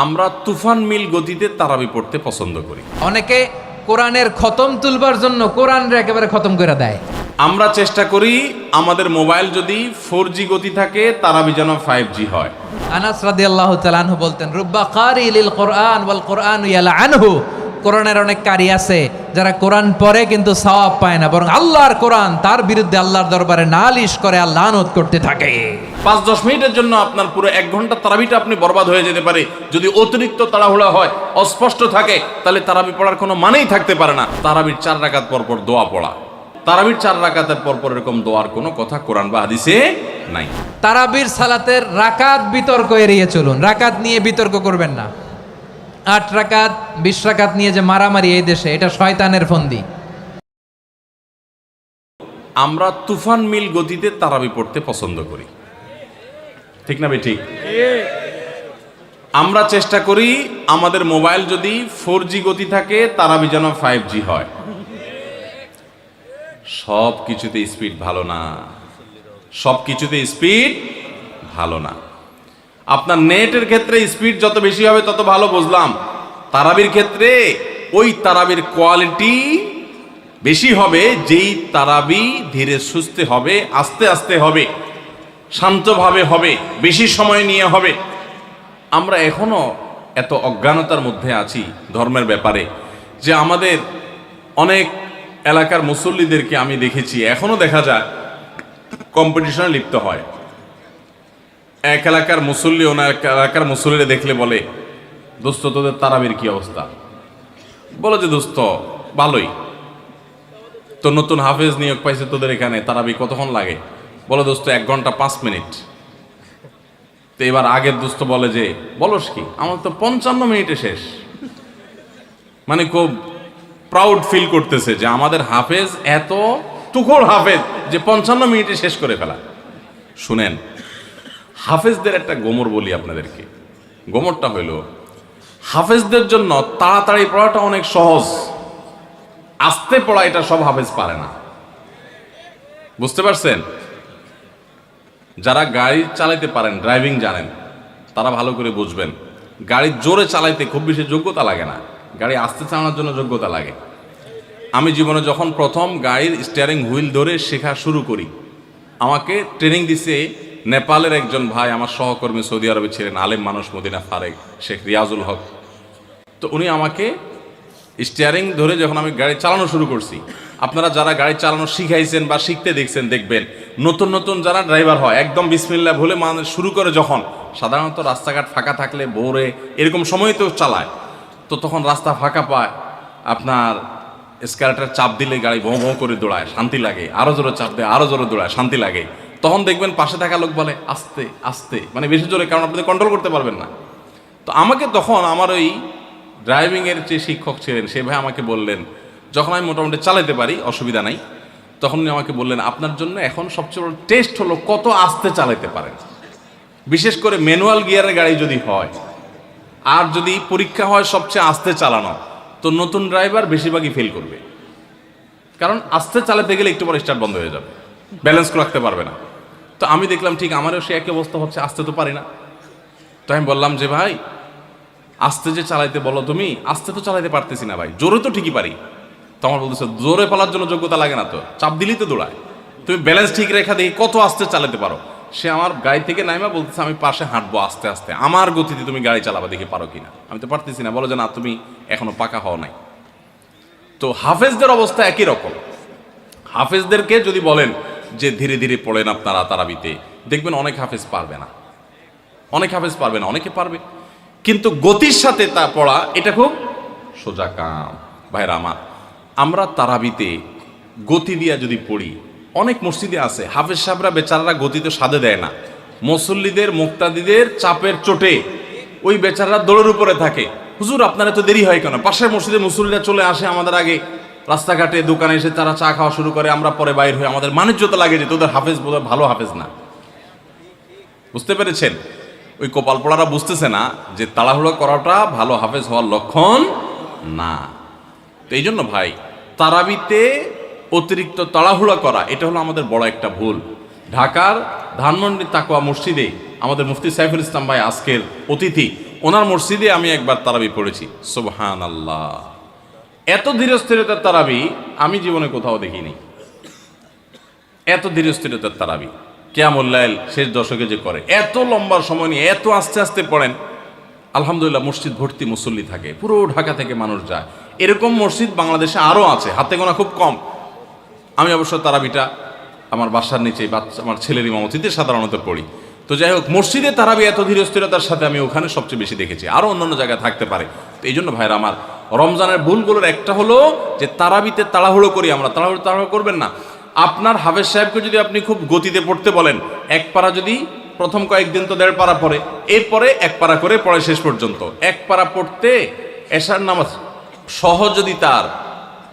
আমরা তুফান মিল গতিতে তারাবি পড়তে পছন্দ করি। অনেকে কোরআনের খতম তুলবার জন্য কোরআনরে একেবারে খতম করে দেয়। আমরা চেষ্টা করি আমাদের মোবাইল যদি 4G গতি থাকে তারাবি যেন 5G হয়। আনাস রাদিয়াল্লাহু তাআলা আনহু বলতেন, রুব্বা কারি লিল কোরআন ওয়াল কোরআনু ইয়ালআনহু। কোরআনের অনেক কারি আছে যারা কোরআন পড়ে কিন্তু সওয়াব পায় না, বরং আল্লাহর কোরআন তার বিরুদ্ধে আল্লাহর দরবারে নালিশ করে আর লানত করতে থাকে। 5-10 মিনিটের জন্য আপনার পুরো 1 ঘন্টা তারাবিটা আপনি বরবাদ হয়ে যেতে পারে যদি অতিরিক্ত তাড়াহুড়া হয়, অস্পষ্ট থাকে, তাহলে তারাবি পড়ার কোনো মানেই থাকতে পারে না। তারাবির 4 রাকাত পর পর দোয়া পড়া, তারাবির 4 রাকাতের পর পর এরকম দোয়ার কোনো কথা কোরআন বা হাদিসে নাই। তারাবির সালাতের রাকাত বিতর্ক এড়িয়ে চলুন, রাকাত নিয়ে বিতর্ক করবেন না। 8 রাকাত 20 রাকাত নিয়ে যে মারামারি এই দেশে, এটা শয়তানের ফন্দি। আমরা তুফান মিল গতিতে তারাবি পড়তে পছন্দ করি, ঠিক না ঠিক? আমরা চেষ্টা করি আমাদের মোবাইল যদি 4G গতি থাকে তারাবি যেন 5G হয়। সব কিছুতে স্পিড ভালো না, সব কিছুতে স্পিড ভালো না। আপনার নেটের ক্ষেত্রে স্পিড যত বেশি হবে তত ভালো, বুঝলাম। তারাবির ক্ষেত্রে ওই তারাবির কোয়ালিটি বেশি হবে যেই তারাবি ধীরে সুস্থে হবে, আস্তে আস্তে হবে, শান্তভাবে হবে, বেশি সময় নিয়ে হবে। আমরা এখনো এত অজ্ঞানতার মধ্যে আছি ধর্মের ব্যাপারে যে আমাদের অনেক এলাকার মুসল্লিদেরকে আমি দেখেছি, এখনো দেখা যায় কম্পিটিশনে লিপ্ত হয়। এক এলাকার মুসল্লি অন্য এক এলাকার মুসল্লিরা দেখলে বলে, দোস্ত তোদের তারাবির কি অবস্থা? বলে যে দোস্ত ভালোই, তো নতুন হাফেজ নিয়োগ পাইছে তোদের এখানে, তারাবি কতক্ষণ লাগে? বলে দোস্ত 1 ঘন্টা 5 মিনিট। তো এবার আগের দোস্ত বলে যে বলস কি, আমার তো 55 মিনিটে শেষ। মানে খুব প্রাউড ফিল করতেছে যে আমাদের হাফেজ এত তুখোড় হাফেজ যে 55 মিনিটে শেষ করে ফেলা। শুনেন, হাফেজদের একটা গোমর বলি আপনাদেরকে। গোমরটা হইল, হাফেজদের জন্য তাড়াতাড়ি পড়াটা অনেক সহজ, আস্তে পড়া এটা সব হাফেজ পারে না। বুঝতে পারছেন? যারা গাড়ি চালাইতে পারেন, ড্রাইভিং জানেন, তারা ভালো করে বুঝবেন, গাড়ি জোরে চালাইতে খুব বেশি যোগ্যতা লাগে না, গাড়ি আস্তে চালানোর জন্য যোগ্যতা লাগে। আমি জীবনে যখন প্রথম গাড়ির স্টিয়ারিং হুইল ধরে শেখা শুরু করি, আমাকে ট্রেনিং দিছে নেপালের একজন ভাই, আমার সহকর্মী, সৌদি আরবে ছিলেন, আলেম মানুষ, মদিনা ফারেক, শেখ রিয়াজুল হক। তো উনি আমাকে স্টিয়ারিং ধরে যখন আমি গাড়ি চালানো শুরু করছি, আপনারা যারা গাড়ি চালানো শিখাইছেন বা শিখতে দেখছেন দেখবেন, নতুন নতুন যারা ড্রাইভার হয় একদম বিসমিল্লাহ বলে মানে শুরু করে, যখন সাধারণত রাস্তাঘাট ফাঁকা থাকলে ভোরে এরকম সময় তো চালায়, তো তখন রাস্তা ফাঁকা পায়, আপনার স্ক্যালেটার চাপ দিলে গাড়ি ভোঁ ভোঁ করে দৌড়ায়, শান্তি লাগে, আরো জোরে চাপ দেয়, আরো জোরে দৌড়ায়, শান্তি লাগে। তখন দেখবেন পাশে থাকা লোক বলে আস্তে আস্তে, মানে বেশি জোরে, কারণ আপনি কন্ট্রোল করতে পারবেন না। তো আমাকে তখন আমার ওই ড্রাইভিংয়ের যে শিক্ষক ছিলেন সে ভাই আমাকে বললেন, যখন আমি মোটামুটি চালাতে পারি, অসুবিধা নাই, তখন উনি আমাকে বললেন, আপনার জন্য এখন সবচেয়ে বড় টেস্ট হলো কত আস্তে চালাতে পারেন। বিশেষ করে ম্যানুয়াল গিয়ারের গাড়ি যদি হয়, আর যদি পরীক্ষা হয় সবচেয়ে আস্তে চালানো, তো নতুন ড্রাইভার বেশিরভাগই ফেল করবে, কারণ আস্তে চালাতে গেলে একটু পর স্টার্ট বন্ধ হয়ে যাবে, ব্যালেন্স রাখতে পারবে না। তো আমি দেখলাম ঠিক আমারও সে একই অবস্থা হচ্ছে, আস্তে তো পারি না। তো আমি বললাম যে ভাই আস্তে যে চালাইতে বলো তুমি, আস্তে তো চালাইতে পারতেছি না ভাই, জোরে তো ঠিকই পারি। তো আমার বলতেছে জোরে পালার জন্য যোগ্যতা লাগে না, তো চাপ দিলেই তো দৌড়ায়, তুমি ব্যালেন্স ঠিক রেখা দেখি কত আস্তে চালাতে পারো। সে আমার গাড়ি থেকে নাইমা বলতেছে আমি পাশে হাঁটবো আস্তে আস্তে, আমার গতিতে তুমি গাড়ি চালাবা, দেখি পারো কিনা। আমি তো পারতেছি না। বলো যে না, তুমি এখনো পাকা হও নাই। তো হাফেজদের অবস্থা একই রকম। হাফেজদেরকে যদি বলেন যে ধীরে ধীরে পড়েন আপনারা তারাবিতে, দেখবেন অনেক হাফেজ পারবে না, অনেক হাফেজ পারবে না, অনেকে পারবে, কিন্তু গতির সাথে তা পড়া এটা খুব সোজা কাম। ভাইরা আমার, আমরা তারাবিতে গতি দিয়া যদি পড়ি, অনেক মসজিদে আছে হাফেজ সাহেবরা বেচারারা গতিতে সাধে দেয় না, মুসল্লিদের মুক্তাদিদের চাপের চোটে ওই বেচারারা দৌড়ের উপরে থাকে। হুজুর আপনারা তো দেরি হয় কেন? পাশের মসজিদে মুসল্লিরা চলে আসে আমাদের আগে, রাস্তাঘাটে দোকানে এসে তারা চা খাওয়া শুরু করে, আমরা পরে বাইর হয়ে আমাদের মানিজ্যতা লাগে যে তোদের হাফেজ বোধহয় ভালো হাফেজ না। বুঝতে পেরেছেন? ওই কপাল পড়ারা বুঝতেছে না যে তাড়াহুড়ো করাটা ভালো হাফেজ হওয়ার লক্ষণ না। তো এই জন্য ভাই, তারাবিতে অতিরিক্ত তাড়াহুড়া করা এটা হলো আমাদের বড় একটা ভুল। ঢাকার ধানমন্ডি তাকওয়া মসজিদে আমাদের মুফতি সাইফুল ইসলাম ভাই আজকের অতিথি, ওনার মসজিদে আমি একবার তারাবি পড়েছি, সুবহানাল্লাহ। এত ধীরস্থিরতার তারাবি আমি জীবনে কোথাও দেখিনি। এত ধীরস্থিরতার তারাবি কিয়ামুল লাইল শেষ দশকে যে করে, এত লম্বা সময় নিয়ে এত আস্তে আস্তে পড়েন। আলহামদুলিল্লাহ, মসজিদ ভর্তি মুসল্লি থাকে, পুরো ঢাকা থেকে মানুষ যায়। এরকম মসজিদ বাংলাদেশে আরও আছে, হাতে গোনা খুব কম। আমি অবশ্য তারাবিটা আমার বাসার নিচে আমার ছেলের ইমামতিতে সাধারণত পড়ি। তো যাই হোক, মসজিদে তারাবি এত ধীরস্থিরতার সাথে আমি ওখানে সবচেয়ে বেশি দেখেছি, আরও অন্যান্য জায়গায় থাকতে পারে। তো এই জন্য ভাইরা আমার, রমজানের ভুলগুলোর একটা হলো যে তারাবিতে তাড়াহুড়ো করি আমরা। তাড়াহুড়ো করবেন না। আপনার হাফেজ সাহেবকে যদি আপনি খুব গতিতে পড়তে বলেন, এক পারা যদি প্রথম কয়েকদিন তো 1.5 পারা পড়ে, এরপরে 1 পারা করে পড়ে শেষ পর্যন্ত। 1 পারা পড়তে এশার নামাজ সহজ যদি তার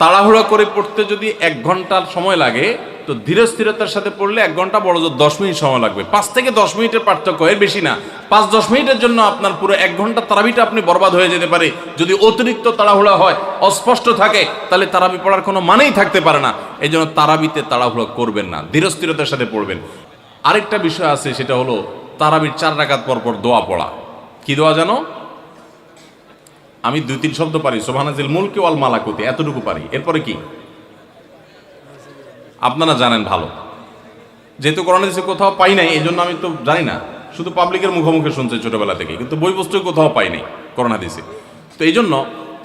তাড়াহুড়ো করে পড়তে যদি 1 ঘন্টার সময় লাগে, তো ধীরস্থিরতার সাথে পড়লে 1 ঘন্টা, বড় জোর 10 মিনিট সময় লাগবে। 5 থেকে 10 মিনিটের পার্থক্য, এর বেশি না। 5-10 মিনিটের জন্য আপনার পুরো 1 ঘন্টা তারাবিটা আপনি বরবাদ হয়ে যেতে পারে। যদি অতিরিক্ত তাড়াহুড়া হয়, অস্পষ্ট থাকে, তাহলে তারাবি পড়ার কোনো মানেই থাকতে পারে না। এই জন্য তারাবিতে তাড়াহুড়ো করবেন না, ধীরস্থিরতার সাথে পড়বেন। আরেকটা বিষয় আছে, সেটা হলো তারাবির 4 রাকাত পর পর দোয়া পড়া। কি দোয়া জানো? আমি 2-3 শব্দ পারি, সুবহানাজিল মুলকি ওয়াল মালাকুতি, এতটুকু পারি। এরপরে কি আপনারা জানেন ভালো, যেহেতু কোরআন হাদিসে কোথাও পাই নাই, এই জন্য আমি তো জানি না, শুধু পাবলিকের মুখোমুখি শুনছি ছোটবেলা থেকে, কিন্তু বই পুস্তকে কোথাও পাই নাই কোরআন হাদিসে। তো এই জন্য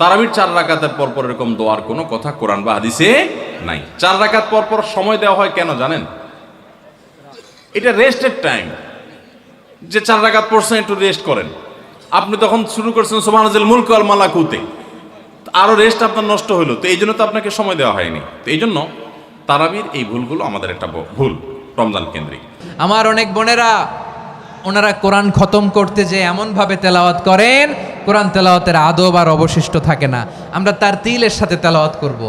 তারাবির 4 রাকাতের পর পর এরকম দোয়ার কোনো কথা কোরআন বা হাদিসে নাই। 4 রাকাত পর পর সময় দেওয়া হয় কেন জানেন? এটা রেস্টের টাইম, যে 4 রাকাত পড়ছেন একটু রেস্ট করেন। আপনি তখন শুরু করছেন সুবহানাল মুলক ওয়াল মালাকুতে, আরো রেস্ট আপনার নষ্ট হলো। তো এই জন্য তো আপনাকে সময় দেওয়া হয়নি। তো এই জন্য তারাবির এই ভুলগুলো আমাদের একটা ভুল রমজান কেন্দ্রিক। আমার অনেক বোনেরা, ওনারা কোরআন খতম করতে যে এমনভাবে তেলাওয়াত করেন, কোরআন তেলাওয়াতের আদব আর অবশিষ্ট থাকে না। আমরা তার তিলের সাথে তেলাওয়াত করব,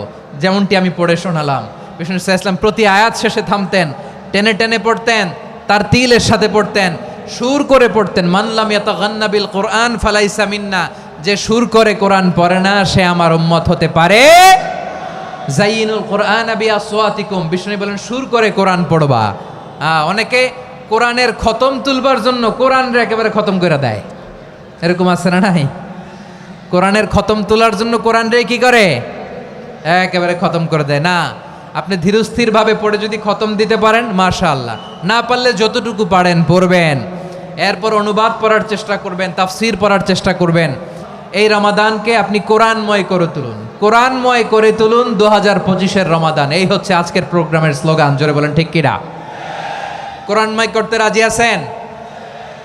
যেমনটি আমি পড়ে শোনালাম। বিষ্ণু ইসলাম প্রতি আয়াত শেষে থামতেন, টেনে টেনে পড়তেন, তার তিলের সাথে পড়তেন, সুর করে পড়তেন। মানলাম ইয়াতাগান্না বিল কোরআন ফালাইসা মিন্না, যে সুর করে কোরআন পড়ে না সে আমার উম্মত হতে পারে। জাইনুল কোরআন বি আসওয়াতিকুম, বিষ্ণু বলেন সুর করে কোরআন পড়বা। অনেকে কোরআনের খতম তুলবার জন্য কোরআনরে একেবারে খতম করে দেয়, এরকম আছে না নাই? কোরআনের খতম তোলার জন্য কোরআনরে কি করে? একেবারে খতম করে দেয় না। আপনি ধীরস্থিরভাবে পড়ে যদি খতম দিতে পারেন, মাশাআল্লাহ। না পারলে যতটুকু পারেন পড়বেন, এরপর অনুবাদ পড়ার চেষ্টা করবেন, তাফসির পড়ার চেষ্টা করবেন। এই রমাদানকে আপনি কোরআনময় করে তুলুন, কোরআনময় করে তুলুন 2025-এর রমাদান। এই হচ্ছে আজকের প্রোগ্রামের স্লোগান। জোরে বলেন ঠিক কিনা? কোরআনময় করতে রাজি আছেন?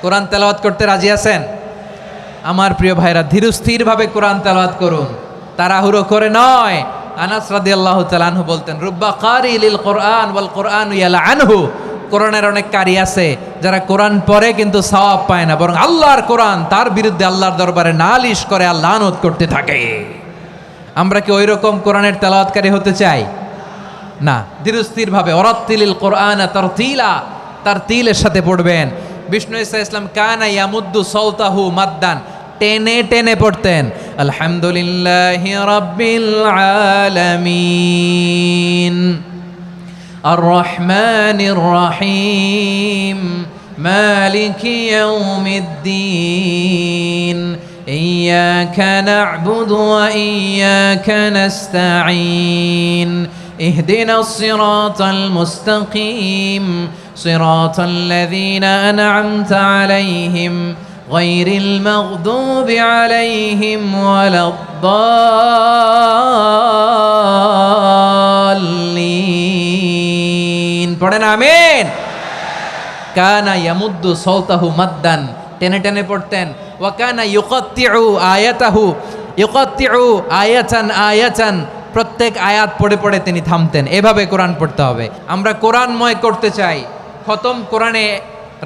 কোরআন তেলাওয়াত করতে রাজি আছেন? আমার প্রিয় ভাইরা, ধীরস্থিরভাবে কোরআন তেলাওয়াত করুন, তাড়াহুড়ো করে নয়। আনাস রাদিয়াল্লাহু তাআলা আনহু বলতেন, রুব্বা কারি লিল কোরআন ওয়াল কোরআনু ইয়ালআনহু। কোরআনের অনেক কারি আছে যারা কোরআন পড়ে কিন্তু সওয়াব পায় না, বরং আল্লাহর কোরআন তার বিরুদ্ধে আল্লাহর দরবারে নালিশ করে আর লানত করতে থাকে। আমরা কি ওই রকম কোরআনের তেলাওয়াতকারী হতে চাই? না। ধীরস্থিরভাবে ওয়ারাত্তিলিল কোরআনা তারতিলা, তার তিলের সাথে পড়বেন। বিষ্ণু ঈসা ইসলাম কানা ইয়ামুদ্দু সাওতাহু মাদ্দান, টেনে টেনে পড়তেন। আলহামদুলিল্লাহি রাব্বিল আলামিন আর রহমানির রহিম মালিকি ইয়াউমিদ্দিন ইয়্যাকা না'বুদু ওয়া ইয়্যাকা নাস্তাঈন ইহদিনাস সিরাতাল মুস্তাকিম সিরাতাল লাযীনা আন'আমতা আলাইহিম গায়রিল মাগদুবি আলাইহিম ওয়ালাদ-দাল্লিন। পড়েন আমিন। কানা ইয়ামুদ্দু সাওতাহু মাদ্দান, টেনে টেনে পড়তেন। ওয়া কানা ইউকাত্তিউ আয়াতাহু, ইউকাত্তিউ আয়াতান আয়াতান, প্রত্যেক আয়াত পড়ে পড়ে তিনি থামতেন। এভাবে কোরআন পড়তে হবে। আমরা কোরআনময় করতে চাই। খতম কোরআনে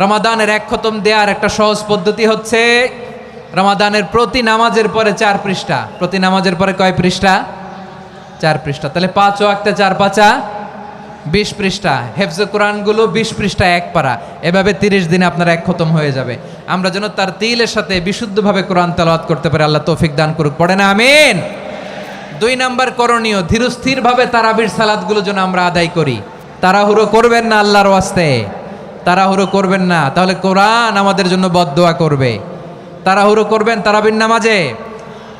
রমাদানের 1 খতম দেওয়ার একটা সহজ পদ্ধতি হচ্ছে, রমাদানের প্রতি নামাজের পরে 4 পৃষ্ঠা। প্রতি নামাজের পরে কয় পৃষ্ঠা? 4 পৃষ্ঠা। তাহলে 5 ওয়াক্তে 4 পাঁচা 20 পৃষ্ঠা। হেফজে কোরআনগুলো 20 পৃষ্ঠা 1 পারা। এভাবে 30 দিনে আপনার 1 খতম হয়ে যাবে। আমরা যেন তার তিলের সাথে বিশুদ্ধভাবে কোরআন তেলাওয়াত করতে পারি। আল্লাহ তৌফিক দান করুক। পড়ে না আমিন। 2 নাম্বার করণীয়, ধীরস্থিরভাবে তারাবির সালাতগুলো যেন আমরা আদায় করি। তাড়াহুড়ো করবেন না আল্লাহর ওয়াস্তে, তাড়াহুড়ো করবেন না, তাহলে কোরআন আমাদের জন্য বদদোয়া করবে। তাড়াহুড়ো করবেন তারাবির নামাজে।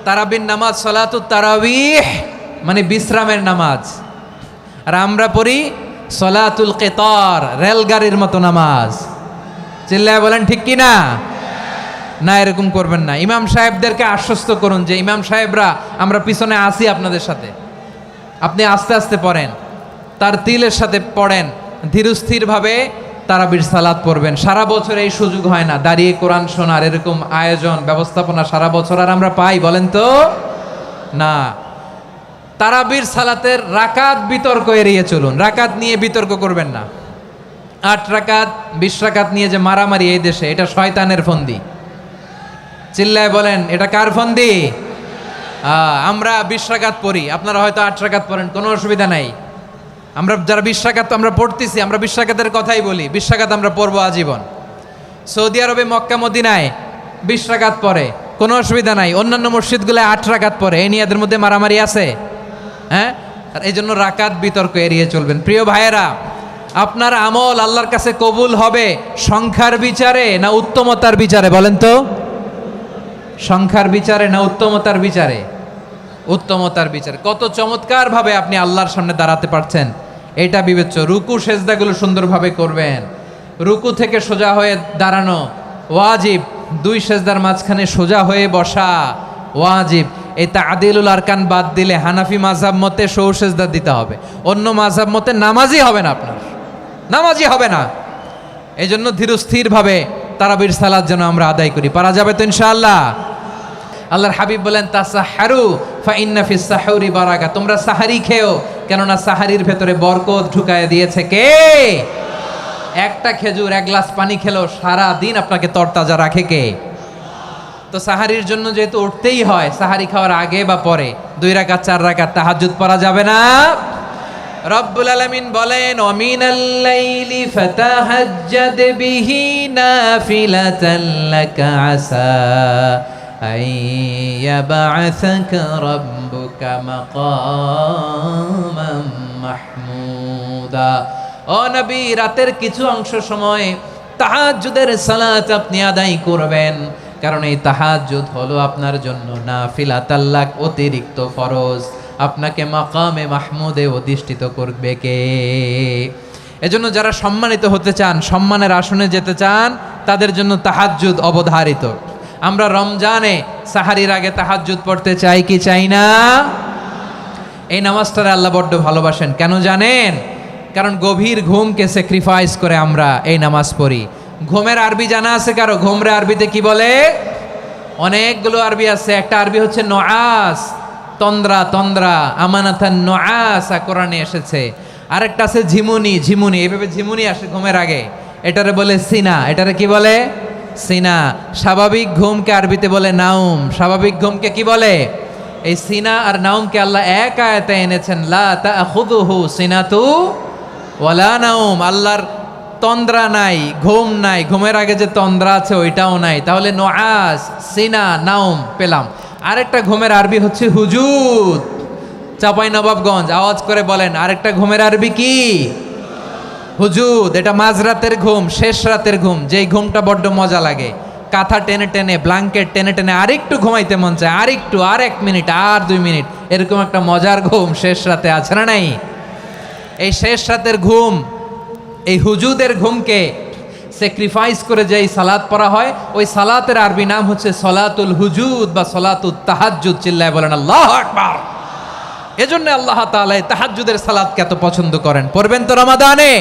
তারাবির নামাজ সলাতুত তারাবিহ মানে বিশ্রামের নামাজ, আর আমরা পড়ি সলাতুল কেতার, রেলগাড়ির মতো নামাজ। চিল্লায় বলেন ঠিক কি না? না, এরকম করবেন না। ইমাম সাহেবদেরকে আশ্বস্ত করুন যে ইমাম সাহেবরা আমরা পিছনে আসি আপনাদের সাথে, আপনি আস্তে আস্তে পড়েন, তার তিলের সাথে পড়েন, ধীরস্থিরভাবে তারাবির সালাত পড়বেন। সারা বছর এই সুযোগ হয় না, দাঁড়িয়ে কোরআন শোনার এরকম আয়োজন ব্যবস্থাপনা সারা বছর আর আমরা পাই বলেন তো? না। তারাবির সালাতের রাকাত বিতর্ক এড়িয়ে চলুন, রাকাত নিয়ে বিতর্ক করবেন না। 8 রাকাত 20 রাকাত নিয়ে যে মারামারি এই দেশে, এটা শয়তানের ফন্দি। চিল্লায় বলেন এটা কার ফন্দি? আমরা 20 রাকাত পড়ি, আপনারা হয়তো 8 রাকাত পড়েন, কোনো অসুবিধা নাই। আমরা যারা 20 রাকাত আমরা পড়তেছি, আমরা 20 রাকাতের কথাই বলি, 20 রাকাত আমরা পড়বো আজীবন। সৌদি আরবে মক্কা মদিনায় 20 রাকাত পড়ে, কোনো অসুবিধা নাই। অন্যান্য মসজিদগুলোয় 8 রাকাত পড়ে, এই নিয়ে এদের মধ্যে মারামারি আছে? হ্যাঁ, আর এই জন্য রাকাত বিতর্ক এড়িয়ে চলবেন। প্রিয় ভাইয়েরা, আপনার আমল আল্লাহর কাছে কবুল হবে সংখ্যার বিচারে না উত্তমতার বিচারে বলেন তো? সংখ্যার বিচারে না উত্তমতার বিচারে? উত্তমতার বিচারে। কত চমৎকার ভাবে আপনি আল্লাহর সামনে দাঁড়াতে পারছেন এটা বিবেচ্য। রুকু সেজদাগুলো সুন্দরভাবে করবেন, রুকু থেকে সোজা হয়ে দাঁড়ানো ওয়াজিব, 2 সেজদার মাঝখানে সোজা হয়ে বসা ওয়াজিব। এই তাদিলুল আরকান বাদ দিলে হানাফি মাযহাব মতে সৌ সেজদা দিতে হবে, অন্য মাযহাব মতে নামাজই হবে না, আপনার নামাজই হবে না। এই জন্য ধীরস্থিরভাবে তারাবির সালাত যেন আমরা আদায় করি। পারা যাবে তো ইনশাআল্লাহ? আল্লাহর হাবিব বলেন তাসাহহারু ফা ইন্না ফিস সাহুরি বারাকা, তোমরা সাহারি খেও, কেননা সাহারির ভেতরে বরকত ঢুকায় দিয়েছে কে? একটা খেজুর 1 গ্লাস পানি খেলো সারা দিন আপনাকে তরতাজা রাখে কে? তো সাহারির জন্য যেহেতু উঠতেই হয়, সাহারি খাওয়ার আগে বা পরে 2 রাকাত 4 রাকাত তাহাজ্জুদ পড়া যাবে না? রব্বুল আলামিন বলেন ওয়ামিনাল লাইলি ফাতাহাজ্জাদ বিহি নাফিলাতান লাকা আসা আইয়াবআসাকা রাব্বুকা মাকামান মাহমুদা। ও নবী, রাতের কিছু অংশ সময় তাহাজ্জুদের সালাত আপনি আদায় করবেন, কারণ এই তাহাজ্জুদ হলো আপনার জন্য নাফিলাতাল লাক, অতিরিক্ত ফরজ। আপনাকে মাকামে মাহমুদে অধিষ্ঠিত করবে কে? এজন্য যারা সম্মানিত হতে চান, সম্মানের আসনে যেতে চান, তাদের জন্য তাহাজ্জুদ অবধারিত। আমরা রমজানে সাহারির আগে তাহাজ্জুদ পড়তে চাই কি চাই না? এই নামাজটারে আল্লাহ বড্ড ভালোবাসেন, কেন জানেন? কারণ গভীর ঘুমকে স্যাক্রিফাইস করে আমরা এই নামাজ পড়ি। ঘুমের আরবি জানা আছে কারো? ঘুমরে আরবিতে কি বলে? অনেকগুলো আরবি আছে। একটা আরবি হচ্ছে নুআস, তন্দ্রা, তন্দ্রা, আমানাতান নুআসা কোরআনে এসেছে। আরেকটা আছে ঝিমুনি, ঝিমুনি, এইভাবে ঝিমুনি আসে ঘুমের আগে, এটারে বলে সিনা। এটারে কি বলে? সিনা। স্বাভাবিক ঘুমকে আরবিতে বলে নাউম। স্বাভাবিক ঘুমকে কি বলে? এই সিনা আর নাউমকে আল্লাহ এক আয়াতে এনেছেন, লা তাখুযুহু সিনাতু ওয়ালা নাউম। আল্লাহর তন্দ্রা নাই, ঘুম নাই, ঘুমের আগে যে তন্দ্রা আছে ওইটাও নাই। তাহলে নুআস, সিনা, নাউম পেলাম। আরেকটা ঘুমের আরবি হচ্ছে হুজুদ। চাঁপাইনবাবগঞ্জ আওয়াজ করে বলেন, আরেকটা ঘুমের আরবি কি? হুজুদ। এটা মাঝরাতের ঘুম, শেষ রাতের ঘুম, যেই ঘুমটা বড্ড মজা লাগে। কাঁথা টেনে টেনে, ব্ল্যাঙ্কেট টেনে টেনে আরেকটু ঘুমাইতে মন চায়, আরেকটু, আর 1 মিনিট, আর 2 মিনিট, এরকম একটা মজার ঘুম শেষ রাতে আছে না নাই? এই শেষ রাতের ঘুম, এই হুজুদের ঘুমকে স্যাক্রিফাইস করে যেই সালাত পড়া হয়, ওই সালাতের আরবি নাম হচ্ছে সলাতুল হুজুদ বা সলাতুত তাহাজ্জুদ। চিল্লায় বলেন আল্লাহু আকবার। এজন্য আল্লাহ তাআলা তাহাজ্জুদের সালাতকে এত পছন্দ করেন। পড়বেন তো রমাদানে?